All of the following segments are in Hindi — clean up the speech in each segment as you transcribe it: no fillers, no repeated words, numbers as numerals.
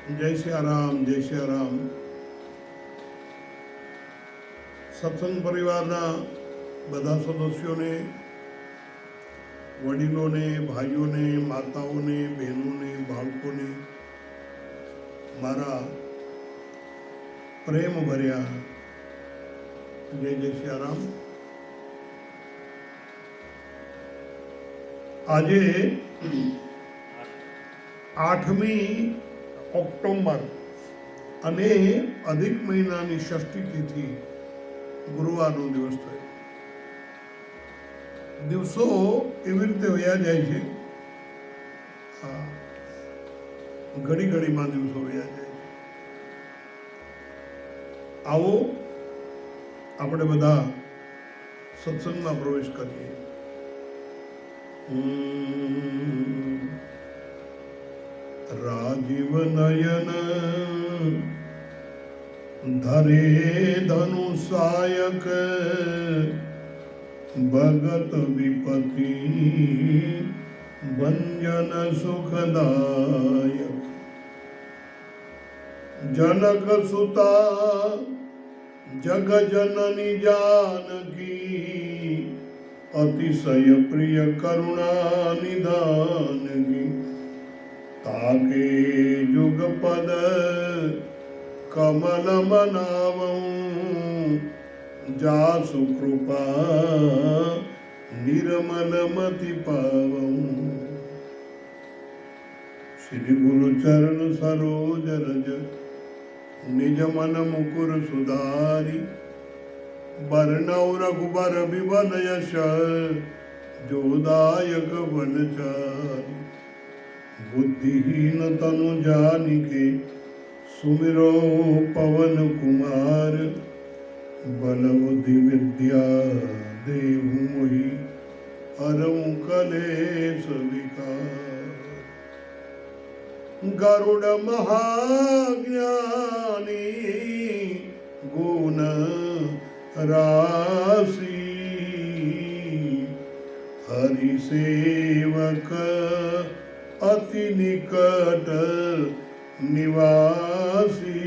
जय सियाराम, जय सियाराम। સત્સંગ પરિવારના બધા સદસ્યોને, વડીલોને, ભાઈઓને, માતાઓને, બહેનોને, બાળકોને મારા પ્રેમ ભર્યા જય જય સિયારામ। આજે 8મી ઓક્ટોબર અને અધિક મહિનાની ષષ્ઠી તિથિ ગુરુવારનો દિવસ થયો। દિવસો એવી રીતે વયા જાય છે, ઘડી ઘડીમાં દિવસો વયા જાય છે। આવો આપણે બધા સત્સંગમાં પ્રવેશ કરીએ। રાજીવ નયન ધરે ધનુષાયક ભગત વિપતિ ભંજન સુખદાયક જનક સુતા જગ જનની जानकी अतिशय प्रिय करुणा निधान की ताके जुग पद कमल मनावं जासु कृपा निर्मल मति पावं। श्री गुरु चरण सरोज रज निज मन मुकुर सुधारी बरनौ रघुबर विबल यश जोदायक बनचारी। बुद्धिहीन तनु जानिके सुमिरो पवन कुमार बल बुद्धि विद्या देहु मोहि हरऊ कलेश विकार। गरुड़ महाज्ञानी गुण राशि हरि सेवक अति निकट निवासी।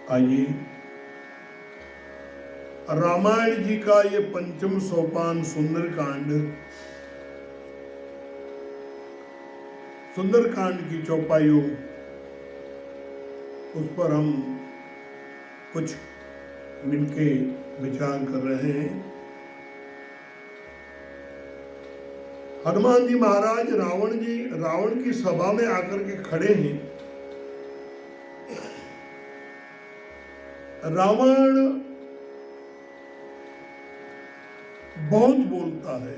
आइए रामायण जी का ये पंचम सोपान सुंदरकांड, सुंदरकांड की चौपाइयों उस पर हम कुछ मिलके विचार कर रहे हैं। हनुमान जी महाराज रावण की सभा में आकर के खड़े हैं। रावण बहुत बोलता है,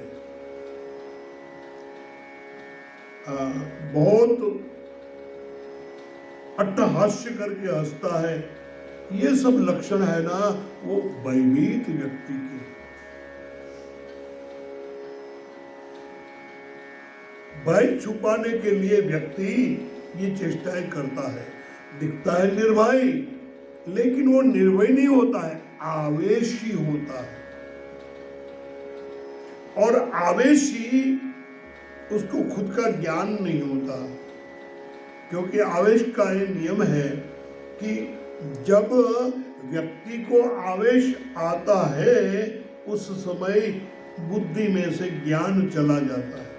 बहुत अट्टहास्य करके हंसता है। ये सब लक्षण है ना वो भयभीत व्यक्ति के। भय छुपाने के लिए व्यक्ति ये चेष्टाएं करता है, दिखता है निर्भय, लेकिन वो निर्भय नहीं होता है, आवेशी होता है। और आवेशी उसको खुद का ज्ञान नहीं होता, क्योंकि आवेश का ये नियम है कि जब व्यक्ति को आवेश आता है उस समय बुद्धि में से ज्ञान चला जाता है।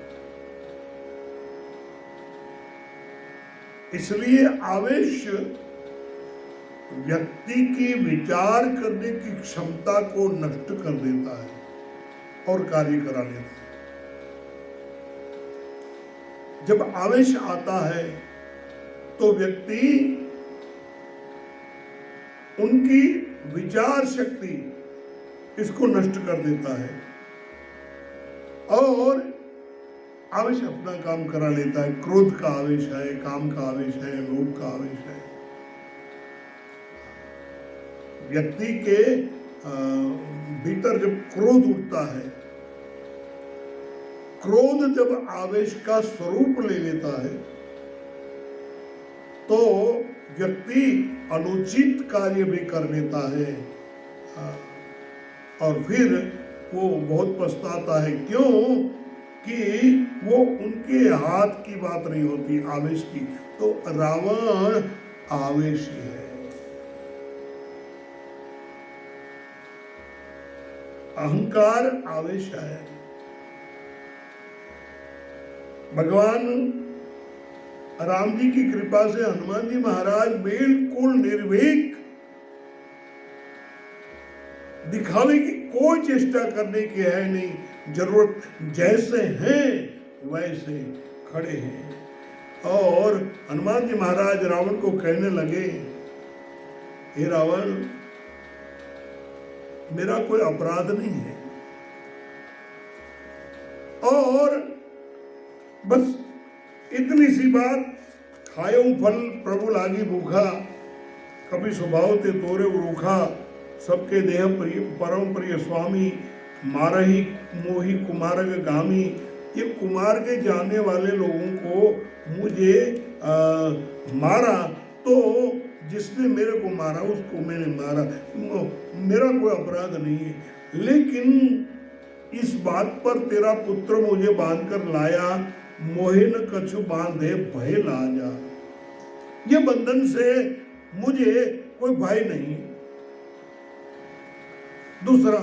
इसलिए आवेश व्यक्ति की विचार करने की क्षमता को नष्ट कर देता है और कार्य करा लेता है। जब आवेश आता है तो व्यक्ति उनकी विचार शक्ति इसको नष्ट कर देता है और आवेश अपना काम करा लेता है। क्रोध का आवेश है, काम का आवेश है, लोभ का आवेश है। व्यक्ति के भीतर जब क्रोध उठता है, क्रोध जब आवेश का स्वरूप ले लेता है तो व्यक्ति अनुचित कार्य भी कर लेता है और फिर वो बहुत पछताता है। क्यों? कि वो उनके हाथ की बात नहीं होती, आवेश की। तो रावण आवेशी है, अहंकार आवेश है। भगवान राम जी की कृपा से हनुमान जी महाराज बिल्कुल निर्भीक, दिखावे की कोई चेष्टा करने की है नहीं, जरूरत जैसे हैं वैसे खड़े हैं। और हनुमान जी महाराज रावण को कहने लगे, हे रावण, मेरा कोई अपराध नहीं है, और बस इतनी सी बात, खायो फल प्रभु लागी भूखा, कभी स्वभाव ते तोरे रूखा, सबके देह प्रिय परम प्रिय स्वामी, मारही मोही कुमारग गामी। ये कुमार के जाने वाले लोगों को मुझे मारा, तो जिसने मेरे को मारा उसको मैंने मारा, मेरा कोई अपराध नहीं है। लेकिन इस बात पर तेरा पुत्र मुझे बांध कर लाया, मोहे न कछु बांधे भय लाजा। ये बंधन से मुझे कोई भय नहीं। दूसरा,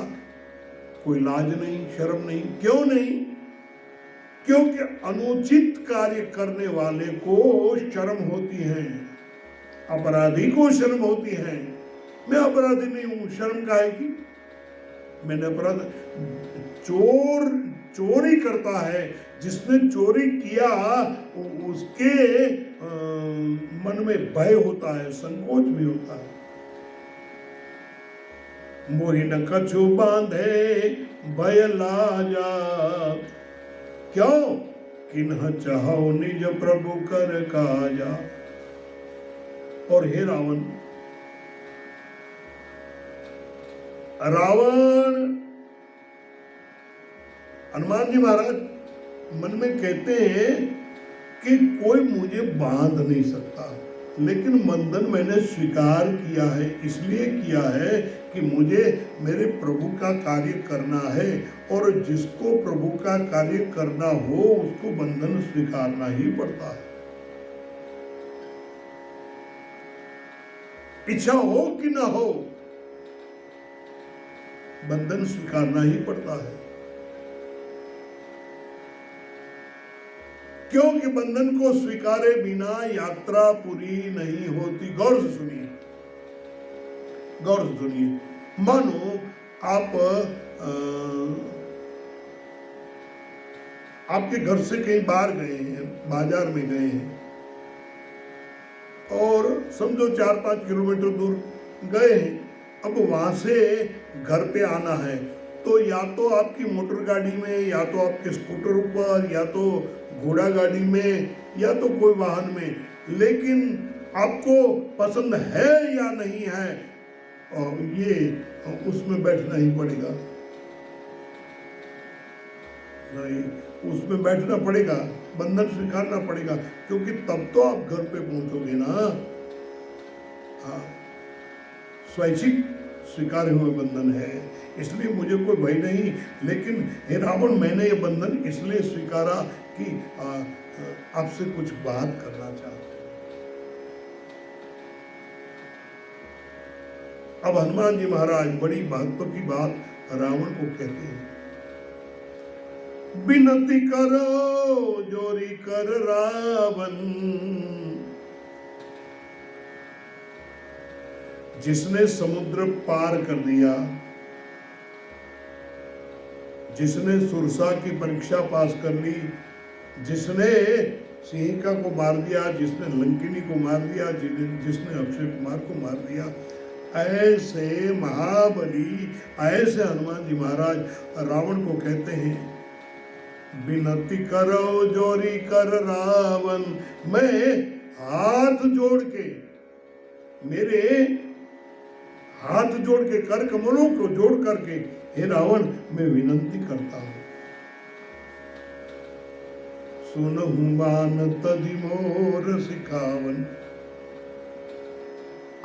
कोई लाज नहीं, शर्म नहीं। क्यों नहीं? क्योंकि अनुचित कार्य करने वाले को शर्म होती है, अपराधी को शर्म होती है। मैं अपराधी नहीं हूं, शर्म काहे की? मैंने अपराध, चोरी करता है, जिसने चोरी किया उसके मन में भय होता है, संकोच भी होता है। मोहि न कछु बांधे भय लाजा, क्यों? किन्ह चाहो निज प्रभु कर काजा। और हे रावण, हनुमान जी महाराज मन में कहते हैं कि कोई मुझे बांध नहीं सकता, लेकिन बंधन मैंने स्वीकार किया है, इसलिए किया है कि मुझे मेरे प्रभु का कार्य करना है, और जिसको प्रभु का कार्य करना हो उसको बंधन स्वीकारना ही पड़ता है। इच्छा हो कि ना हो, बंधन स्वीकारना ही पड़ता है। क्योंकि बंधन को स्वीकारे बिना यात्रा पूरी नहीं होती। गौर से सुनिए, गौर से सुनिए। मानो आप आपके घर से कहीं बाहर गए हैं, बाजार में गए हैं, और समझो 4-5 किलोमीटर दूर गए हैं। अब वहां से घर पे आना है, तो या तो आपकी मोटर गाड़ी में, या तो आपके स्कूटर ऊपर, या तो घोड़ा गाड़ी में, या तो कोई वाहन में, लेकिन आपको पसंद है या नहीं है, और ये उसमें बैठना ही पड़ेगा। नहीं, उसमें बैठना पड़ेगा, बंधन स्वीकारना पड़ेगा, क्योंकि तब तो आप घर पे पहुंचोगे ना। हाँ, स्वैच्छिक स्वीकारे हुए बंधन है, इसलिए मुझे कोई भय नहीं। लेकिन हे रावण, मैंने ये बंधन इसलिए स्वीकारा कि आपसे कुछ बात करना चाहता हूं। अब हनुमान जी महाराज बड़ी महत्व की बात रावण को कहते हैं। विनती करो जोरी कर रावण, जिसने समुद्र पार कर दिया, जिसने सुरसा की परीक्षा पास कर ली, जिसने सिंहिका को मार दिया, जिसने लंकिनी को मार दिया, जिसने अक्षय कुमार को मार दिया, ऐसे महाबली, ऐसे हनुमान जी महाराज रावण को कहते हैं, विनती करो जोरी कर रावण। मैं हाथ जोड़ के, मेरे हाथ जोड़ के, कर कमलों को जोड़ करके, हे रावण, मैं विनती करता हूं, सुनहु मान तजि मोर सिखावन।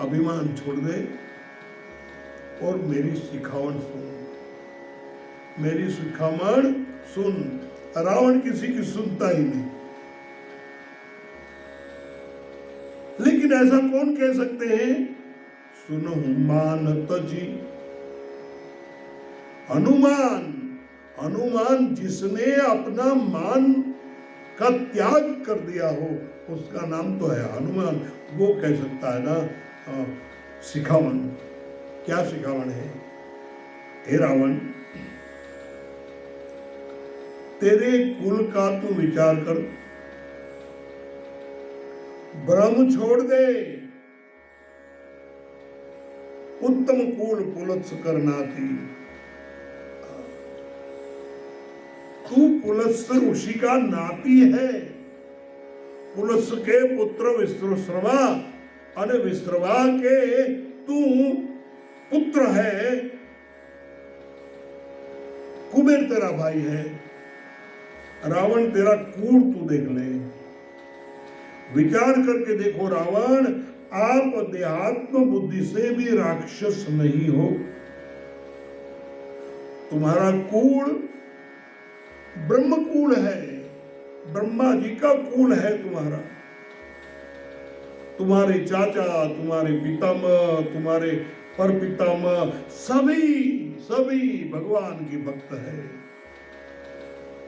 अभिमान छोड़ दे और मेरी सिखावन सुन। मेरी शिखामण सुन। रावण किसी की सुनता ही नहीं। लेकिन ऐसा कौन कह सकते हैं? सुनो मान तजी। हनुमान, हनुमान जिसने अपना मान का त्याग कर दिया हो उसका नाम तो है हनुमान। वो कह सकता है ना शिखावन। क्या शिखावन है? हे रावण, तेरे कुल का तू विचार कर, ब्रह्म छोड़ दे, उत्तम कुल पुलत्स करना थी। तू पुलत्स ऋषि का नाती है। पुलत्स के पुत्र विश्रवा और विश्रवा के तू पुत्र है। कुबेर तेरा भाई है। रावण तेरा कूड़ तू देख ले। विचार करके देखो रावण, आप देहात्म बुद्धि से भी राक्षस नहीं हो। तुम्हारा कूड़ ब्रह्म कूल है, ब्रह्मा जी का कूल है तुम्हारा। तुम्हारे चाचा, तुम्हारे पितामह, तुम्हारे परपितामह सभी भगवान की भक्त है।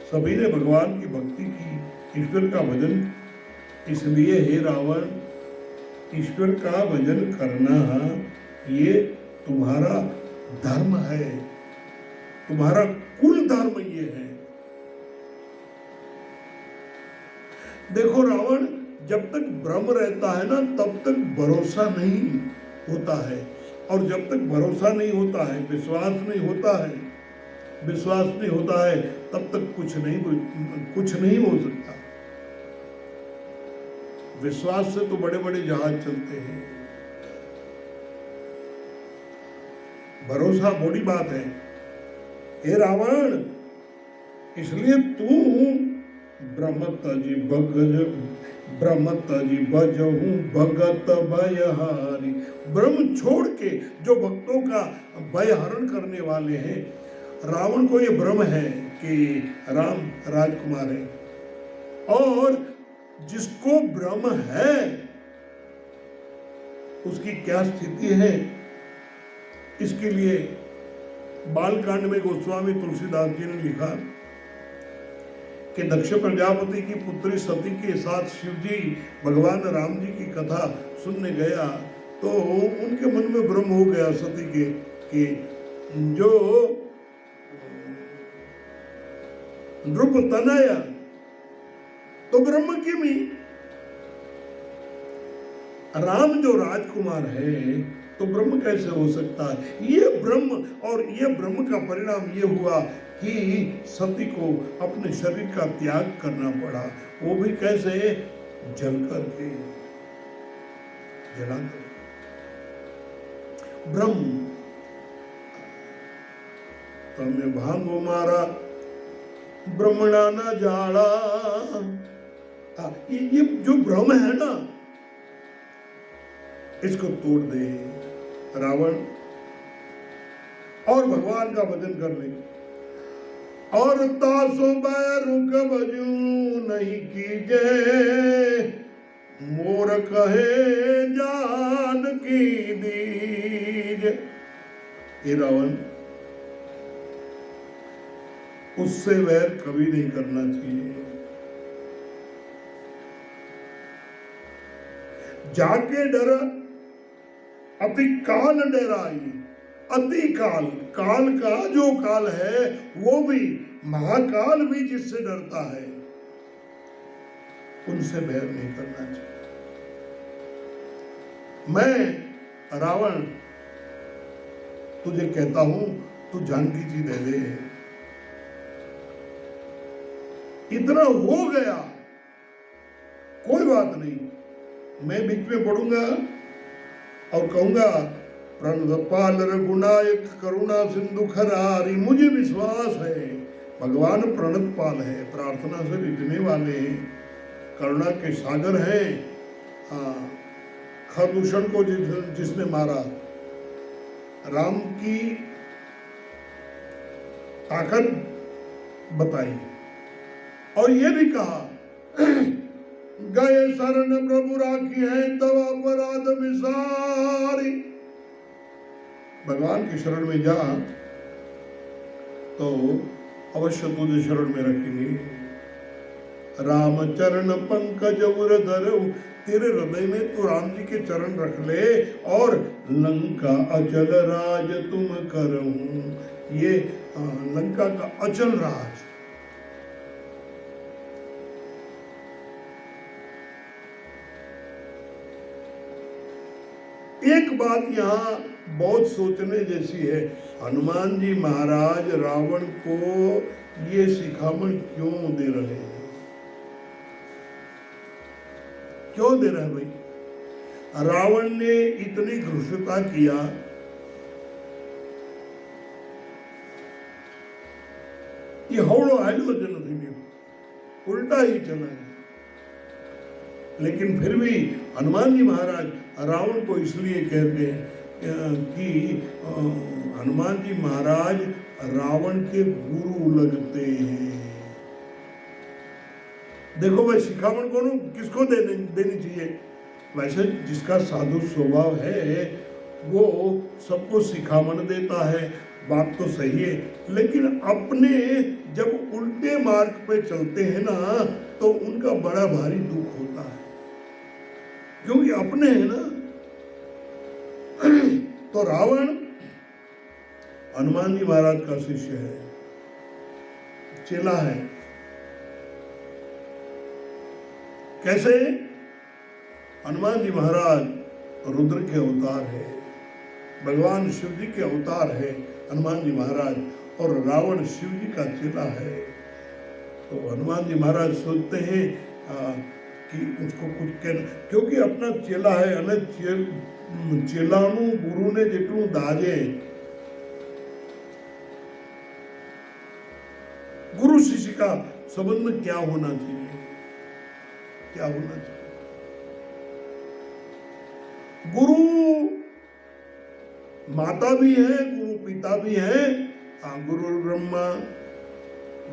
सभी ने भगवान की भक्ति की, ईश्वर का भजन। इसलिए हे रावण, ईश्वर का भजन करना ये तुम्हारा धर्म है, तुम्हारा कुल धर्म ये है। देखो रावण, जब तक ब्रह्म रहता है ना तब तक भरोसा नहीं होता है, और जब तक भरोसा नहीं होता है, विश्वास नहीं होता है, विश्वास नहीं होता है तब तक कुछ नहीं हो सकता। विश्वास से तो बड़े बड़े जहाज चलते हैं। भरोसा बड़ी बात है। हे रावण, इसलिए तू ब्रह्मतजी बजहूं भगत भयहारी। ब्रह्म छोड़ के जो भक्तों का भयहरण करने वाले हैं। रावण को ये भ्रम है कि राम राजकुमार है, और जिसको भ्रम है उसकी क्या स्थिति है, इसके लिए बालकांड में गोस्वामी तुलसीदास जी ने लिखा कि दक्ष प्रजापति की पुत्री सती के साथ शिवजी भगवान राम जी की कथा सुनने गया तो उनके मन में भ्रम हो गया सती के कि जो नृप तनया तो ब्रह्म किमी, राम जो राजकुमार है तो ब्रह्म कैसे हो सकता है? ये ब्रह्म, और ये ब्रह्म का परिणाम ये हुआ कि सती को अपने शरीर का त्याग करना पड़ा। वो भी कैसे? जल करके, जला कर। ब्रह्म तमें भांगो मारा ब्रह्मणा न जाड़ा। ये जो भ्रम है ना, इसको तोड़ दे रावण, और भगवान का भजन कर ले। और तासो बैरुक भजू नहीं कीजे, मोर कहे जान की दीज। ये रावण, उससे वैर कभी नहीं करना चाहिए। जाके डर अति काल डराई। अति काल, काल का जो काल है वो भी, महाकाल भी जिससे डरता है उनसे बैर नहीं करना चाहिए। मैं रावण तुझे कहता हूं, तू जानकी जी दे दे। इतना हो गया, कोई बात नहीं, मैं बीच में पढ़ूंगा और कहूंगा प्रणपाल रघुनायक करुणा सिंधु खरारी। मुझे विश्वास है भगवान प्रणतपाल है, प्रार्थना से रिझने वाले हैं, करुणा के सागर हैं। खरदूषण को जिसने मारा, राम की ताकत बताई और ये भी कहा गए शरण प्रभु राखी है तब अपराध विसारी। भगवान की शरण में जा तो अवश्य तुझे शरण में रखेंगे। राम चरण पंकज उर धरऊ, तेरे हृदय में तू राम जी के चरण रख ले और लंका अचल राज तुम करऊं, ये लंका का अचल राज। एक बात यहाँ बहुत सोचने जैसी है, हनुमान जी महाराज रावण को ये शिखामण क्यों दे रहे हैं? क्यों दे रहे हैं भाई? रावण ने इतनी घृष्टता किया, ये हवड़ो आयोजन नहीं, उल्टा ही चला है। लेकिन फिर भी हनुमान जी महाराज रावण को इसलिए कहते हैं कि हनुमान जी महाराज रावण के गुरु लगते हैं। देखो भाई, शिखामण को किसको देनी चाहिए? वैसे जिसका साधु स्वभाव है वो सबको शिखामण देता है, बात तो सही है, लेकिन अपने जब उल्टे मार्ग पे चलते हैं ना तो उनका बड़ा भारी दुख होता है, क्योंकि अपने हैं ना। तो रावण हनुमान जी महाराज का शिष्य है, चेला है। कैसे? हनुमान जी महाराज रुद्र के अवतार है, भगवान शिव जी के अवतार है हनुमान जी महाराज, और रावण शिव जी का चेला है। तो हनुमान जी महाराज सोचते हैं कि उसको कुछ कहना, क्योंकि अपना चेला है, अने चेलानु गुरु ने जेटलू दाजे, गुरु शिष्य का संबंध क्या होना चाहिए? क्या होना चाहिए? गुरु माता भी है, गुरु पिता भी है। गुरु ब्रह्मा,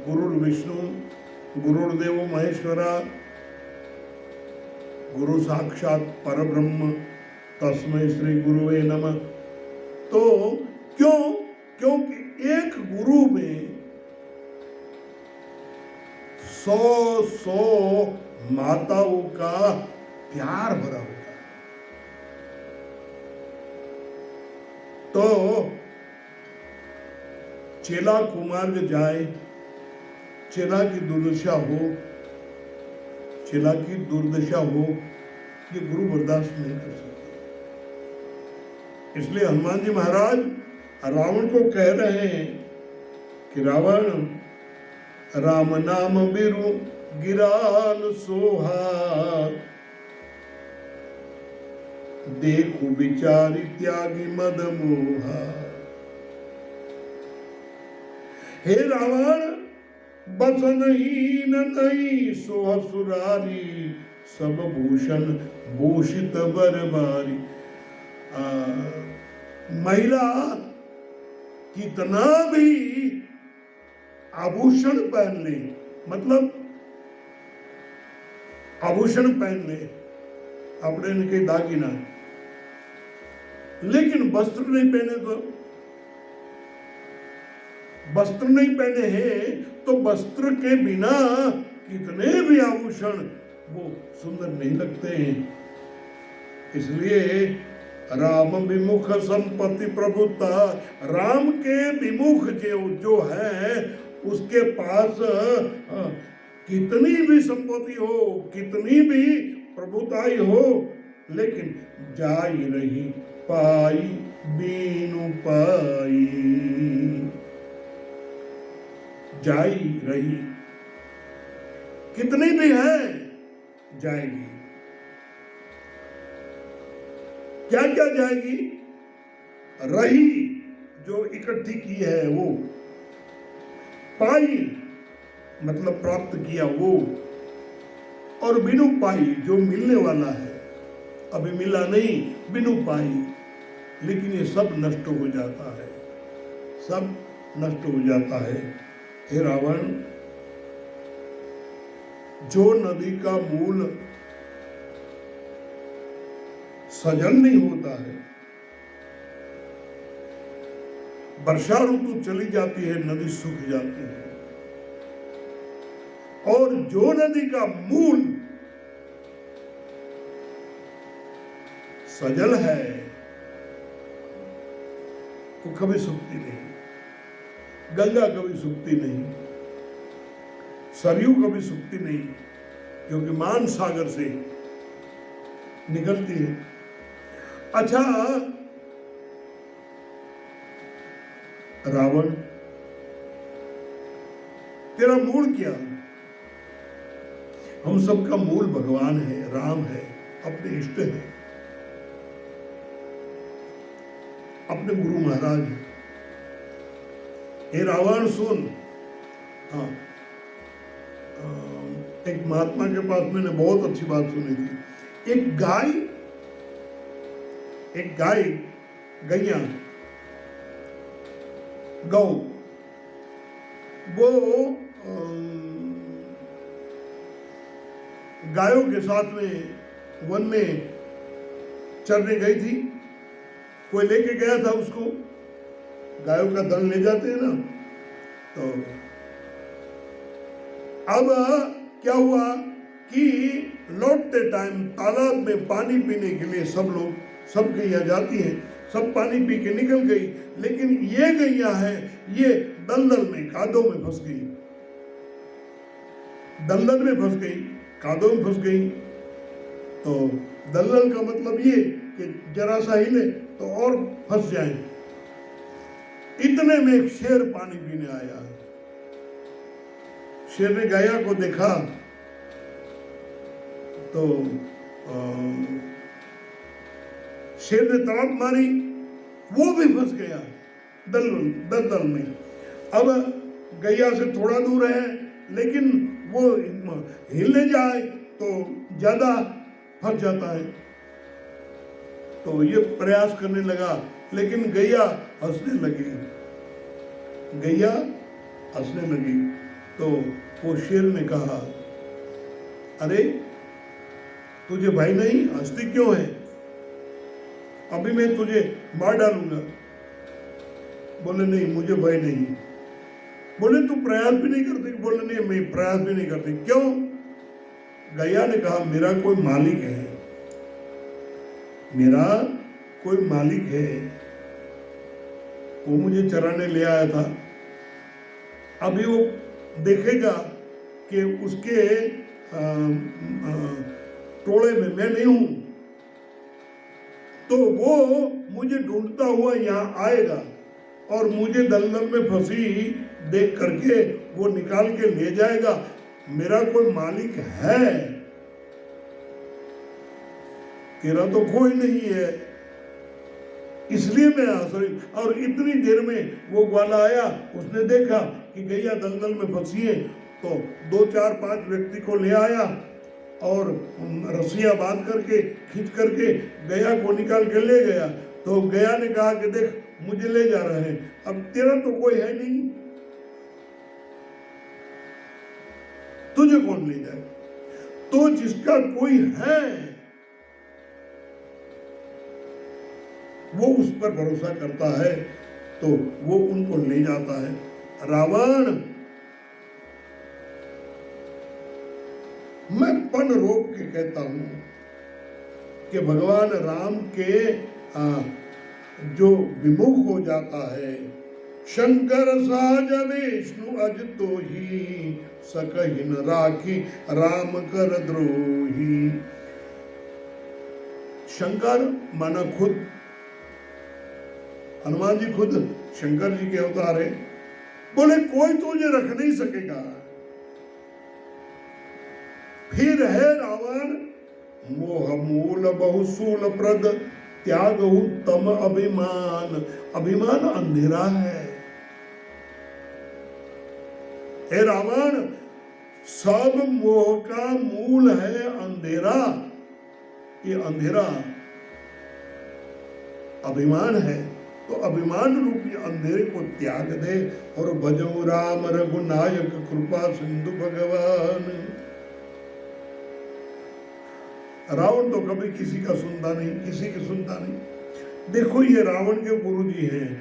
गुरु विष्णु, गुरुर्देव महेश्वरा, गुरु साक्षात परब्रह्म, तस्मै श्री गुरुवे नमः। तो क्यों? क्योंकि एक गुरु में 100 माताओं का प्यार भरा होता है। तो चेला कुमार्ग जाए, चेला की दुर्दशा हो, चेला की दुर्दशा हो, ये गुरु बर्दाश्त नहीं कर सकते। इसलिए हनुमान जी महाराज रावण को कह रहे हैं कि रावण, राम नाम बिरु गिरान सोहा, देखो विचारी त्यागी मद मोहा। हे रावण, बसनहीन नहीं सोह सुरारी, सब भूषण भूषित बरबारी। महिला कितना भी आभूषण पहन ले, मतलब आभूषण पहन ले, अपने इनके दागिना, लेकिन वस्त्र नहीं पहने तो, वस्त्र नहीं पहने हैं तो वस्त्र के बिना कितने भी आभूषण वो सुंदर नहीं लगते हैं। इसलिए राम विमुख संपत्ति प्रभुता, राम के विमुख जो है उसके पास कितनी भी संपत्ति हो, कितनी भी प्रभुताई हो, लेकिन जाई रही पाई बीनु पाई, जाई रही, कितनी भी है जाएगी। क्या क्या जाएगी? रही जो इकट्ठी की है वो, पाई मतलब प्राप्त किया वो, और बिनु पाई जो मिलने वाला है, अभी मिला नहीं, बिनु पाई, लेकिन ये सब नष्ट हो जाता है, सब नष्ट हो जाता है। हे रावण, जो नदी का मूल सजल नहीं होता है, वर्षा ऋतु चली जाती है, नदी सूख जाती है, और जो नदी का मूल सजल है वो कभी सूखती नहीं। गंगा कभी सूखती नहीं, सरयू कभी सूखती नहीं, क्योंकि मान सागर से निकलती है। अच्छा रावण, तेरा मूल क्या? हम सबका मूल भगवान है, राम है, अपने इष्ट है, अपने गुरु महाराज है। हे रावण सुन, हाँ, एक महात्मा के पास मैंने बहुत अच्छी बात सुनी थी। एक गाय गैया गौ वो गायों के साथ में वन में चरने गई थी। कोई लेके गया था उसको, गायों का दल ले जाते हैं ना। तो अब क्या हुआ कि लौटते टाइम तालाब में पानी पीने के लिए सब गैया जाती हैं, सब पानी पी के निकल गई, लेकिन ये गैया है, ये दलदल में कादों में फंस गई, दलदल में फंस गई, कादों में फंस गई। तो दलदल का मतलब ये कि जरा सा हिले तो और फंस जाए। इतने में एक शेर पानी पीने आया। शेर ने गैया को देखा तो शेर ने तड़प मारी, वो भी फंस गया दलदल में। अब गैया से थोड़ा दूर है, लेकिन वो हिलने जाए तो ज्यादा फंस जाता है। तो ये प्रयास करने लगा, लेकिन गैया हंसने लगी, गैया हंसने लगी। तो वो शेर ने कहा, अरे तुझे भय नहीं, हंसती क्यों है? अभी मैं तुझे मार डालूंगा। बोले नहीं, मुझे भय नहीं। बोले तू प्रयास भी नहीं करती? बोले नहीं, मैं प्रयास भी नहीं करती। क्यों? गैया ने कहा, मेरा कोई मालिक है, मेरा कोई मालिक है, वो मुझे चराने ले आया था। अभी वो देखेगा कि उसके टोले में मैं नहीं हूं, तो वो मुझे ढूंढता हुआ यहाँ आएगा और मुझे दलदल में फंसी देख करके वो निकाल के ले जाएगा। मेरा कोई मालिक है, तेरा तो कोई नहीं है, इसलिए मैं हंस रही। और इतनी देर में वो ग्वाला आया, उसने देखा कि गैया दलदल में फंसी है, तो 2 4 5 व्यक्ति को ले आया और रस्सियां बांध करके खींच करके गैया को निकाल के ले गया। तो गैया ने कहा कि देख, मुझे ले जा रहे हैं, अब तेरा तो कोई है नहीं, तुझे कौन ले जाए? तो जिसका कोई है वो उस पर भरोसा करता है, तो वो उनको ले जाता है। रावण, मैं पन रोक के कहता हूं कि भगवान राम के जो विमुख हो जाता है, शंकर साज विष्णु अज तो ही सकहि न राखी राम कर द्रोही। शंकर माना खुद हनुमान जी, खुद शंकर जी के अवतार है। बोले कोई तुझे रख नहीं सकेगा। फिर है रावण, मोह मूल बहुसूल प्रद त्याग उत्तम अभिमान। अभिमान अंधेरा है। हे रावण, सब मोह का मूल है अंधेरा। ये अंधेरा अभिमान है। तो अभिमान रूपी अंधेरे को त्याग दे और भजो राम रघुनायक कृपा सिंधु भगवान। रावण तो कभी किसी का सुनता नहीं, किसी की सुनता नहीं। देखो ये रावण के गुरु जी हैं,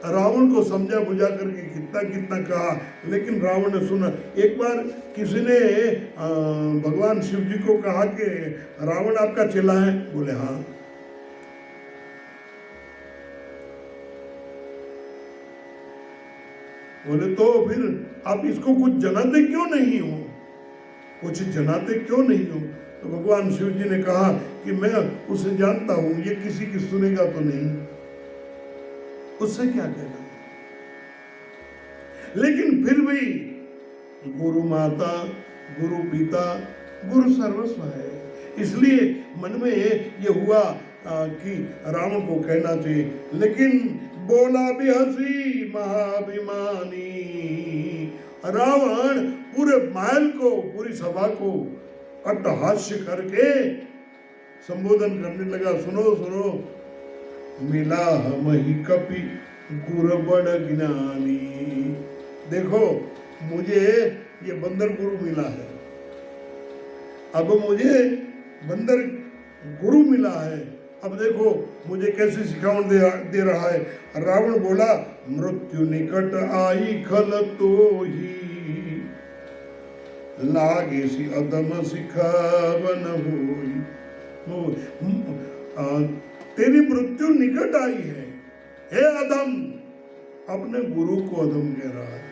रावण को समझा बुझा करके कितना कितना कहा, लेकिन रावण ने सुना। एक बार किसी ने भगवान शिव जी को कहा कि रावण आपका चेला है, बोले हाँ। बोले तो फिर आप इसको कुछ जनाते क्यों नहीं हो, कुछ जनाते क्यों नहीं हो? तो भगवान शिव जी ने कहा कि मैं उसे जानता हूं, ये किसी की सुनेगा तो नहीं, उससे क्या कहना। लेकिन फिर भी गुरु माता, गुरु पिता, गुरु सर्वस्व है, इसलिए मन में ये हुआ कि रावण को कहना चाहिए। लेकिन बोला भी हंसी महाभिमानी, रावण पूरे महल को, पूरी सभा को अट्टहास्य करके संबोधन करने लगा। सुनो सुनो, मिला हम ही कपि गुरु बड़ ज्ञानी। देखो मुझे ये बंदर गुरु मिला है, अब मुझे बंदर गुरु मिला है, अब देखो मुझे कैसे सिखावन दे रहा है। रावण बोला, मृत्यु निकट आई खल तो ही, लागे सी अदम सिखावन होई। तेरी मृत्यु निकट आई है, हे अदम। अपने गुरु को अदम कह रहा है,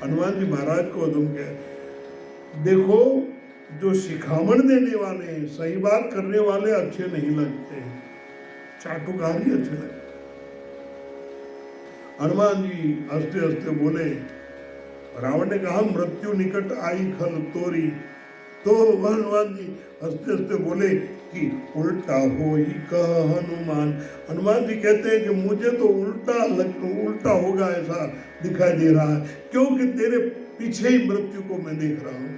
हनुमान जी महाराज को अदम कह। देखो जो शिखामण देने वाले, सही बात करने वाले अच्छे नहीं लगते, चाटुकारी अच्छे लगते। हनुमान जी हंसते हंसते बोले, रावण ने कहा मृत्यु निकट आई खल तोरी, तो हनुमान जी हंसते हंसते बोले कि उल्टा हो ही कह हनुमान। हनुमान जी कहते हैं कि मुझे तो उल्टा होगा ऐसा दिखाई दे रहा है, क्योंकि तेरे पीछे ही मृत्यु को मैं देख रहा हूं,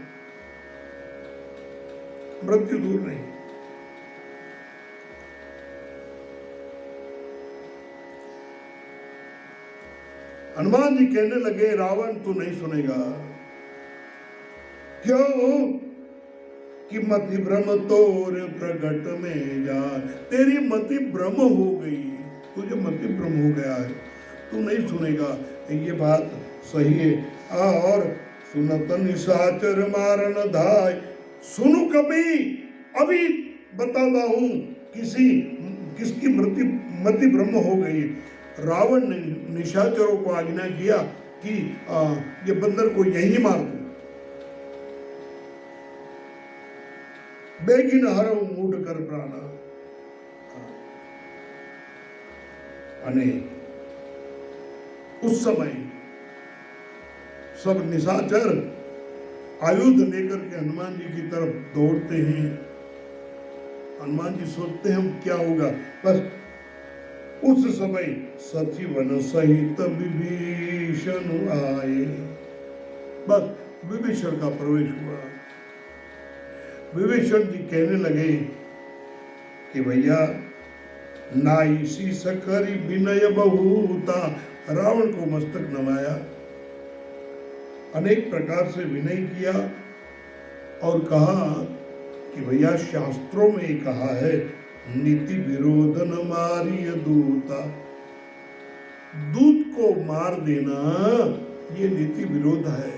मृत्यु दूर नहीं। हनुमान जी कहने लगे, रावण तू नहीं सुनेगा। क्यों कि मति भ्रम तोर प्रगट में जा, तेरी मति भ्रम हो गई, तुझे मति भ्रम हो गया है, तू नहीं सुनेगा। ये बात सही है। और सुनत निशाचर मारन धाय, सुनु कभी, अभी बताता हूं किसकी मति भ्रम हो गई। रावण ने निशाचरों को आज्ञा किया कि ये बंदर को यही मार दो। बेगिन हरव मूड कर प्राणा, अने उस समय सब निशाचर आयुध लेकर के हनुमान जी की तरफ दौड़ते हैं। हनुमान जी सोचते हैं क्या होगा। बस उस समय सचिवन सहित विभीषण आए। बस विभीषण का प्रवेश हुआ। विभीषण जी कहने लगे कि भैया नाई शीस करी विनय बहुता, रावण को मस्तक नवाया, अनेक प्रकार से विनय किया और कहा कि भैया शास्त्रों में कहा है नीति विरोधन मारिय दूता, दूत को मार देना ये नीति विरोध है।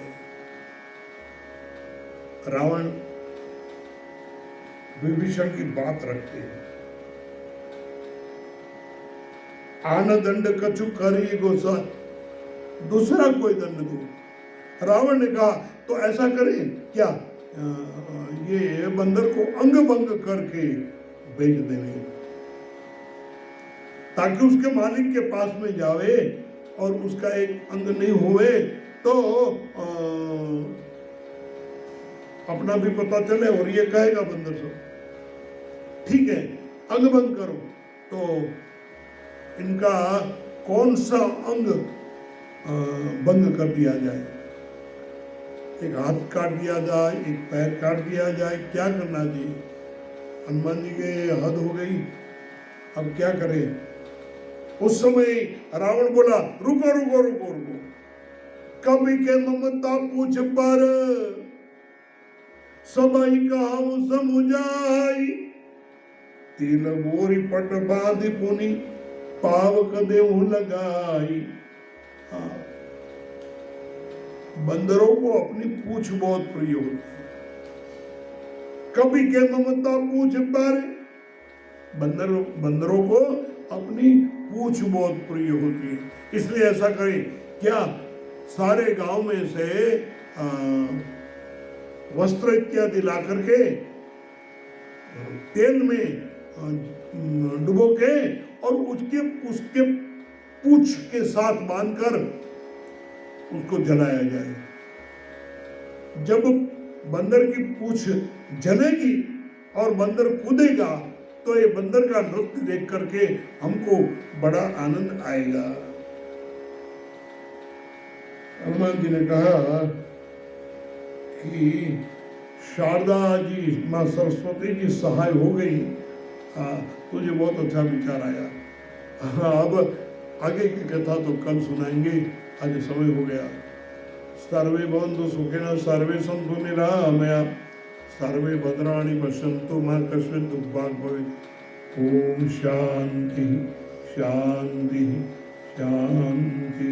रावण विभीषण की बात रखते हैं। आन दंड कछु करी गोसा, दूसरा कोई दंड दो। रावण ने कहा तो ऐसा करें क्या, ये बंदर को अंग भंग करके बेच देंगे, ताकि उसके मालिक के पास में जावे और उसका एक अंग नहीं हुए तो अपना भी पता चले और ये कहेगा बंदर से ठीक है अंग भंग करो। तो इनका कौन सा अंग भंग कर दिया जाए, एक हाथ काट दिया जाए, एक पैर काट दिया जाए, क्या करना चाहिए। हनुमान जी के हद हो गई, अब क्या करें। उस समय रावण बोला रुको रुको रुको रुको, कभी के ममता पूछ पर सबई कहाऊ समुझाई, तिल बोरी पट बांध पुनि पावक देहु लगाई। हाँ, बंदरों को अपनी पूछ बहुत प्रिय होती है। कभी के ममता पूछ पर, बंदरों को अपनी पूछ बहुत प्रिय होती है, इसलिए ऐसा करें क्या, सारे गांव में से वस्त्र इत्यादि ला करके तेल में डुबो के और उसके पूछ के साथ बांधकर उसको जलाया जाए। जब बंदर की पूछ जलेगी और बंदर कूदेगा तो ये बंदर का नृत्य देख करके हमको बड़ा आनंद आएगा। हनुमान जी ने कहा कि शारदा जी, माँ सरस्वती जी सहाय हो गई, तुझे बहुत अच्छा विचार आया। अब आगे की कथा तो कल सुनाएंगे, आज समय हो गया। सर्वे भवन्तु सुखिनः, सर्वे सन्तु निरामया, सर्वे भद्राणि पश्यन्तु मा कश्चित् दुःखभाग् भवेत्। ओम शांति शांति शांति।